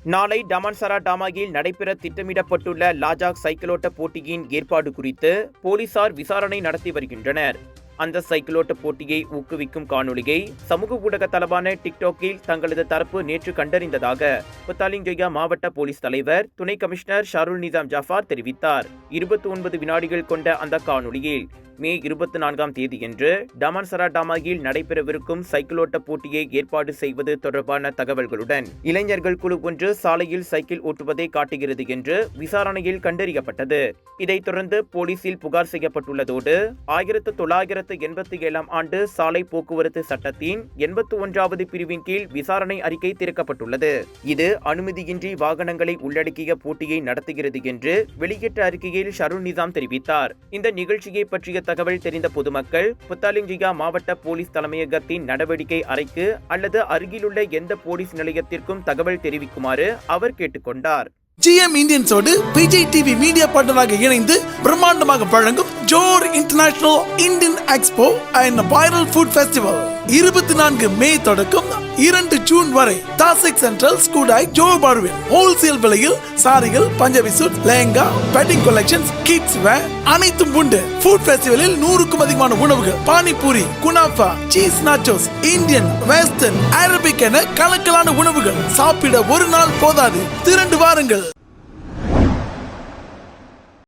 நாளை டமான்சரா டாமாகில் நடைபெற திட்டமிடப்பட்டுள்ள லாஜாக் சைக்கிளோட்ட போட்டியின் ஏற்பாடு குறித்து போலீசார் விசாரணை நடத்தி வருகின்றனர். அந்த சைக்கிளோட்ட போட்டியை ஊக்குவிக்கும் காணொலியை சமூக ஊடக தளமான டிக்டாக்கில் தங்களது தரப்பு நேற்று கண்டறிந்ததாக புத்தாலிங்கொய்யா மாவட்ட போலீஸ் தலைவர் துணை கமிஷனர் ஷாருல் நிசாம் ஜாஃபார் தெரிவித்தார். 29 வினாடிகள் கொண்ட அந்த காணொலியில் மே 24ஆம் தேதியன்று டமான்சரா டாமாகில் நடைபெறவிருக்கும் சைக்கிளோட்ட போட்டியை ஏற்பாடு செய்வது தொடர்பான தகவல்களுடன் இளைஞர்கள் குழு ஒன்று சாலையில் சைக்கிள் ஓட்டுவதை காட்டுகிறது என்று விசாரணையில் கண்டறியப்பட்டது. இதைத் தொடர்ந்து போலீசில் புகார் செய்யப்பட்டுள்ளதோடு 1987ஆம் ஆண்டு சாலை போக்குவரத்து சட்டத்தின் 81வது பிரிவின் கீழ் விசாரணை அறிக்கை திறக்கப்பட்டுள்ளது. இது அனுமதியின்றி வாகனங்களை உள்ளடக்கிய போட்டியை நடத்துகிறது என்று வெளியிட்ட அறிக்கையில் ஷாருல் நிசாம் தெரிவித்தார். இந்த நிகழ்ச்சியை பற்றிய தகவல் தெரிந்த பொதுமக்கள் புத்தாலிங்கொய்யா மாவட்ட போலீஸ் தலைமையகத்தின் நடவடிக்கை அறைக்கு அல்லது அருகிலுள்ள எந்த போலீஸ் நிலையத்திற்கும் தகவல் தெரிவிக்குமாறு அவர் கேட்டுக்கொண்டார். GM இந்தியன்ஸோடு விஜய் டிவி மீடியா பார்ட்னராக இணைந்து பிரம்மாண்டமாக வழங்கும் Johor international Indian expo and viral food festival 24 May தொடக்கம் 2 ஜூன் வரை தாசிக் சென்ட்ரல் ஸ்கூடாய் ஜோர் பார்வில் ஹோல்சேல் விலையில் சாரிகள், Punjabi suit, lehenga, wedding collections, kids wear அனைத்தும் உண்டு. ஃபுட் ஃபெஸ்டிவலில் 100க்கும் அதிகமான உணவுகள், பானிபூரி, குனாஃபா, cheese nachos, Indian, western, Arabic என கலக்கலான உணவுகள் சாப்பிட ஒரு நாள் போதாது. திரண்டு வாருங்கள்.